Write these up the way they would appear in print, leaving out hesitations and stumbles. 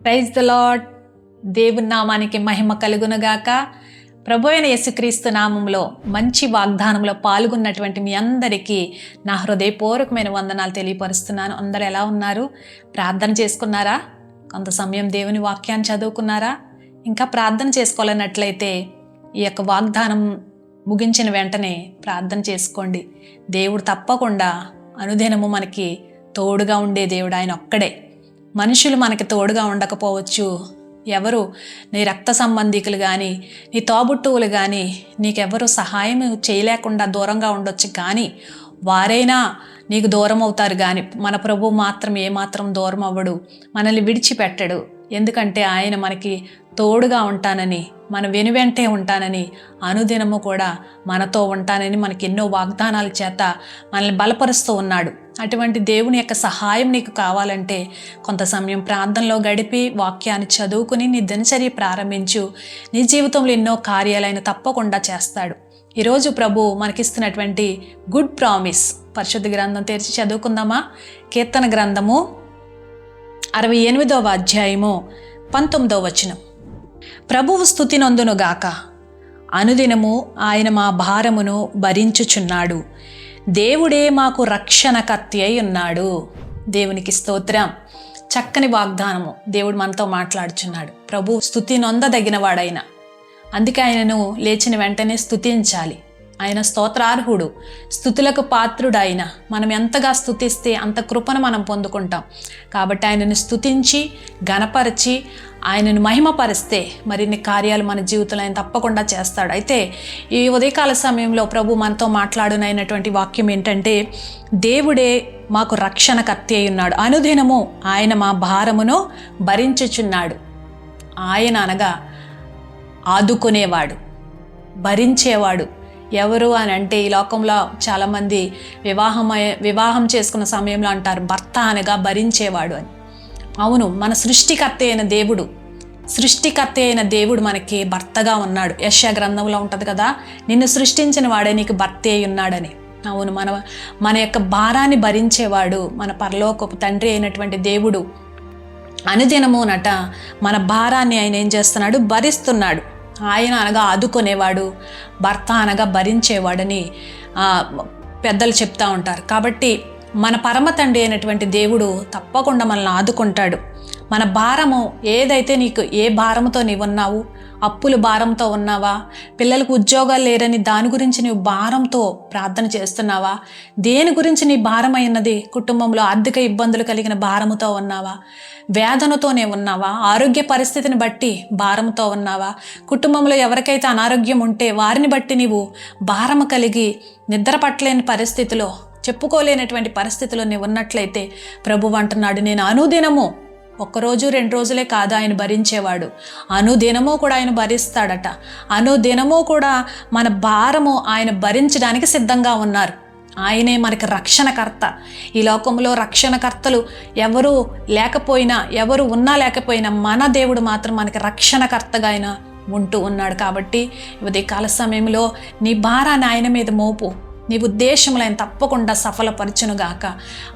Praise the lord. దేవుని నామానికి మహిమ కలుగునుగాక. ప్రభు అయిన యేసుక్రీస్తు నామంలో మంచి వాగ్దానంలో పాల్గొన్నటువంటి మీ అందరికీ నా హృదయపూర్వకమైన వందనాలు తెలియపరుస్తున్నాను. అందరూ ఎలా ఉన్నారు? ప్రార్థన చేసుకున్నారా? కొంత సమయం దేవుని వాక్యాన్ని చదువుకున్నారా? ఇంకా ప్రార్థన చేసుకోవాలన్నట్లయితే ఈ యొక్క వాగ్దానం ముగించిన వెంటనే ప్రార్థన చేసుకోండి. దేవుడు తప్పకుండా అనుదినము మనకి తోడుగా ఉండే దేవుడు ఆయన ఒక్కడే. మనుషులు మనకి తోడుగా ఉండకపోవచ్చు. ఎవరు నీ రక్త సంబంధికులు కానీ నీ తోబుట్టువులు కానీ నీకెవరు సహాయం చేయలేకుండా దూరంగా ఉండొచ్చు, కానీ వారైనా నీకు దూరం అవుతారు. కానీ మన ప్రభు మాత్రం ఏమాత్రం దూరం అవ్వడు, మనల్ని విడిచిపెట్టడు. ఎందుకంటే ఆయన మనకి తోడుగా ఉంటానని, మన వెనువెంటే ఉంటానని, అనుదినము కూడా మనతో ఉంటానని మనకి ఎన్నో వాగ్దానాల చేత మనల్ని బలపరుస్తూ ఉన్నాడు. అటువంటి దేవుని యొక్క సహాయం నీకు కావాలంటే కొంత సమయం ప్రార్థనలో గడిపి వాక్యాన్ని చదువుకుని నీ దినచర్య ప్రారంభించు. నీ జీవితంలో ఎన్నో కార్యాలైన తప్పకుండా చేస్తాడు. ఈరోజు ప్రభు మనకిస్తున్నటువంటి గుడ్ ప్రామిస్. పరిశుద్ధ గ్రంథం తెరిచి చదువుకుందామా? కీర్తన గ్రంథము 68వ అధ్యాయము 19వ వచనం. ప్రభువు స్తుతి నొందునుగాక. అనుదినము ఆయన మా భారమును భరించుచున్నాడు. దేవుడే మాకు రక్షణకర్త అయి ఉన్నాడు. దేవునికి స్తోత్రం. చక్కని వాగ్దానము. దేవుడు మనతో మాట్లాడుచున్నాడు. ప్రభు స్తుతి నొందదగిన వాడైన, అందుకే ఆయనను లేచిన వెంటనే స్తుతించాలి. ఆయన స్తోత్రార్హుడు, స్తుతులకు పాత్రుడు. ఆయన మనం ఎంతగా స్తుతిస్తే అంత కృపను మనం పొందుకుంటాం. కాబట్టి ఆయనను స్తుతించి ఘనపరిచి ఆయనను మహిమపరిస్తే మరిన్ని కార్యాలు మన జీవితంలో ఆయన తప్పకుండా చేస్తాడు. అయితే ఈ ఉదయకాల సమయంలో ప్రభు మనతో మాట్లాడునైనటువంటి వాక్యం ఏంటంటే, దేవుడే మాకు రక్షణకర్త అయి ఉన్నాడు. అనుదినము ఆయన మా భారమును భరించుచున్నాడు. ఆయన అనగా ఆదుకునేవాడు, భరించేవాడు. ఎవరు అని అంటే, ఈ లోకంలో చాలామంది వివాహం చేసుకున్న సమయంలో అంటారు భర్త అనగా భరించేవాడు అని. అవును, మన సృష్టికర్త అయిన దేవుడు మనకి భర్తగా ఉన్నాడు. యెషయా గ్రంథంలో ఉంటుంది కదా, నిన్ను సృష్టించిన వాడే నీకు భర్త అయి ఉన్నాడని. అవును, మన యొక్క భారాన్ని భరించేవాడు మన పరలోకపు తండ్రి అయినటువంటి దేవుడు. అనుదినమునట మన భారాన్ని ఆయన ఏం చేస్తున్నాడు? భరిస్తున్నాడు. ఆయన అనగా ఆదుకునేవాడు, భర్త అనగా భరించేవాడని పెద్దలు చెప్తూ ఉంటారు. కాబట్టి మన పరమ తండ్రి అయినటువంటి దేవుడు తప్పకుండా మనల్ని ఆదుకుంటాడు. మన భారము ఏదైతే, నీకు ఏ భారముతో నీవు ఉన్నావు? అప్పుల భారంతో ఉన్నావా? పిల్లలకు ఉద్యోగాలు లేరని దాని గురించి నీవు భారంతో ప్రార్థన చేస్తున్నావా? దేని గురించి నీ భారమైనది? కుటుంబంలో ఆర్థిక ఇబ్బందులు కలిగిన భారముతో ఉన్నావా? వేదనతోనే ఉన్నావా? ఆరోగ్య పరిస్థితిని బట్టి భారంతో ఉన్నావా? కుటుంబంలో ఎవరికైతే అనారోగ్యం ఉంటే వారిని బట్టి నీవు భారము కలిగి నిద్ర పట్టలేని పరిస్థితిలో, చెప్పుకోలేనటువంటి పరిస్థితిలో నీవు ఉన్నట్లయితే ప్రభువు అంటున్నాడు, నేను అనుదినము, ఒక్కరోజు 2 రోజులే కాదు ఆయన భరించేవాడు, అనుదినము కూడా ఆయన భరిస్తాడట. అనుదినము కూడా మన భారము ఆయన భరించడానికి సిద్ధంగా ఉన్నారు. ఆయనే మనకి రక్షణకర్త. ఈ లోకంలో రక్షణకర్తలు ఎవరు లేకపోయినా, ఎవరు ఉన్నా లేకపోయినా, మన దేవుడు మాత్రం మనకి రక్షణకర్తగా ఆయన ఉంటూ ఉన్నాడు. కాబట్టి ఉదయకాల సమయంలో నీ భారాన్ని ఆయన మీద మోపు. నీ ఉద్దేశంలో ఆయన తప్పకుండా సఫలపరచునుగాక.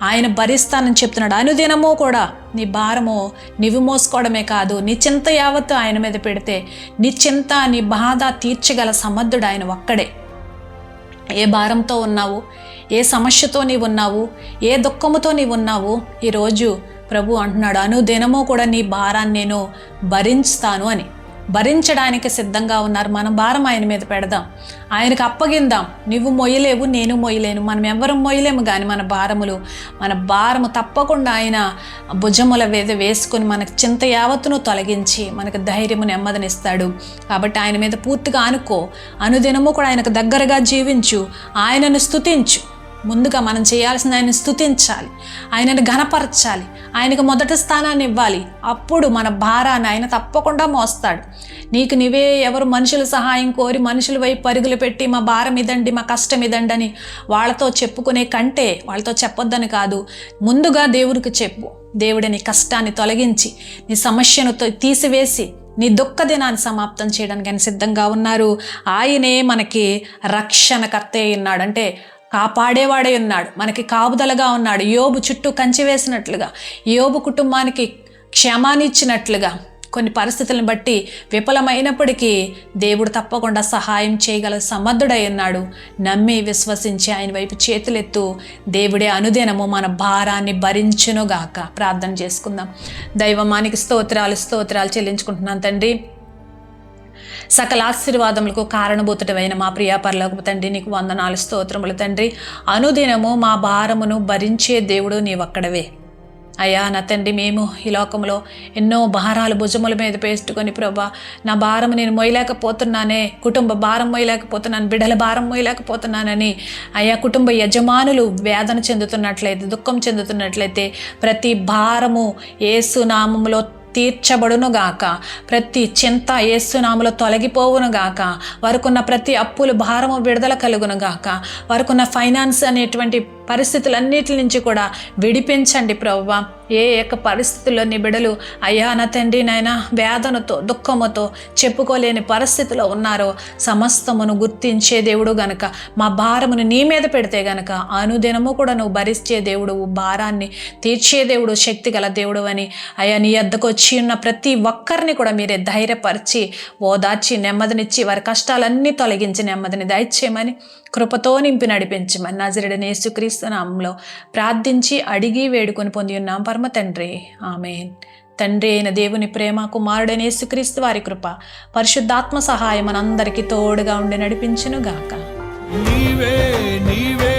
ఆయన భరిస్తానని చెప్తున్నాడు. అనుదినము కూడా నీ భారము నీవు మోసుకోవడమే కాదు, నీ చింత యావత్తు ఆయన మీద పెడితే నీ చింత, నీ బాధ తీర్చగల సమర్థుడు ఆయన ఒక్కడే. ఏ భారంతో ఉన్నావు? ఏ సమస్యతో నీవు ఉన్నావు? ఏ దుఃఖముతో నీవు ఉన్నావు? ఈరోజు ప్రభు అంటున్నాడు, అనుదినము కూడా నీ భారాన్ని నేను భరించుతాను అని. భరించడానికి సిద్ధంగా ఉన్నారు. మన భారం ఆయన మీద పెడదాం, ఆయనకు అప్పగిందాం. నువ్వు మొయ్యలేవు, నేను మొయ్యలేను, మనం ఎవరు మొయ్యలేము. కానీ మన భారము తప్పకుండా ఆయన భుజముల మీద వేసుకొని మనకు చింత యావత్తును తొలగించి మనకు ధైర్యము, నెమ్మదినిస్తాడు. కాబట్టి ఆయన మీద పూర్తిగా ఆనుకో. అనుదినము కూడా ఆయనకు దగ్గరగా జీవించు, ఆయనను స్తుతించు. ముందుగా మనం చేయాల్సింది ఆయనను స్తుతించాలి, ఆయనను ఘనపరచాలి, ఆయనకు మొదటి స్థానాన్ని ఇవ్వాలి. అప్పుడు మన భారాన్ని ఆయన తప్పకుండా మోస్తాడు. నీకు నీవే ఎవరు మనుషుల సహాయం కోరి మనుషుల వైపు పరుగులు పెట్టి మా భారం ఇదండి, మా కష్టం ఇదండి అని వాళ్ళతో చెప్పుకునే కంటే, వాళ్ళతో చెప్పొద్దని కాదు, ముందుగా దేవుడికి చెప్పు. దేవుడి నీ కష్టాన్ని తొలగించి, నీ సమస్యను తీసివేసి, నీ దుఃఖ దినాన్ని సమాప్తం చేయడానికి ఆయన సిద్ధంగా ఉన్నారు. ఆయనే మనకి రక్షణకర్త అయి ఉన్నాడు. అంటే కాపాడేవాడే ఉన్నాడు, మనకి కాపుదలగా ఉన్నాడు. యోబు చుట్టూ కంచి వేసినట్లుగా యోబు కుటుంబానికి క్షేమాన్ని ఇచ్చినట్లుగా కొన్ని పరిస్థితులను బట్టి విఫలమైనప్పటికీ దేవుడు తప్పకుండా సహాయం చేయగల సమర్థుడై ఉన్నాడు. నమ్మి విశ్వసించి ఆయన వైపు చేతులెత్తు. దేవుడే అనుదినము మన భారాన్ని భరించునుగాక. ప్రార్థన చేసుకుందాం. దైవమానికి స్తోత్రాలు చెల్లించుకుంటున్నాను తండ్రి. సకల ఆశీర్వాదములకు కారణభూతుడమైన మా ప్రియ పరలోకపు తండ్రి, నీకు వందనాలు, స్తోత్రములు తండ్రి. అనుదినము మా భారమును భరించే దేవుడు నీవొక్కడవే అయ్యా. నా తండ్రి, మేము ఈ లోకంలో ఎన్నో భారాలు భుజముల మీద పేసుకొని ప్రభా, నా భారం నేను మోయలేకపోతున్నానే, కుటుంబ భారం మోయలేకపోతున్నాను, బిడ్డల భారం మోయలేకపోతున్నానని అయ్యా కుటుంబ యజమానులు వేదన చెందుతున్నట్లయితే, దుఃఖం చెందుతున్నట్లయితే ప్రతి భారము యేసు నామములో తీర్చబడునుగాక. ప్రతి చింత యేసునామములో తొలగిపోవునుగాక. వారికున్న ప్రతి అప్పులు భారము విడుదల కలుగునుగాక. వారికున్న ఫైనాన్స్ అనేటువంటి పరిస్థితులన్నిటి నుంచి కూడా విడిపించండి ప్రభువా. ఏ యొక్క పరిస్థితుల్లో నీ బిడ్డలు అయ్యా నా తండ్రి నాయన వేదనతో దుఃఖముతో చెప్పుకోలేని పరిస్థితిలో ఉన్నారో సమస్తమును గుర్తించే దేవుడు గనక, మా భారమును నీ మీద పెడితే గనక అనుదినము కూడా నువ్వు భరించే దేవుడు, భారాన్ని తీర్చే దేవుడు, శక్తి గల దేవుడు అని అయ్యా నీ వద్దకు వచ్చి ఉన్న ప్రతి ఒక్కరిని కూడా మీరే ధైర్యపరిచి ఓదార్చి నెమ్మదినిచ్చి వారి కష్టాలన్నీ తొలగించి నెమ్మదిని దయచేయమని కృపతో నింపి నడిపించమని నజరేయుడైన యేసుక్రీస్తు నామములో ప్రార్థించి అడిగి వేడుకొని పొంది ఉన్నాం పరమ తండ్రి, ఆమేన్. తండ్రి అయిన దేవుని ప్రేమ, కుమారుడైన యేసుక్రీస్తు వారి కృప, పరిశుద్ధాత్మ సహాయం మనందరికీ తోడుగా ఉండి నడిపించును గాక. నీవే నీవే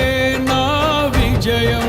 నా విజయం.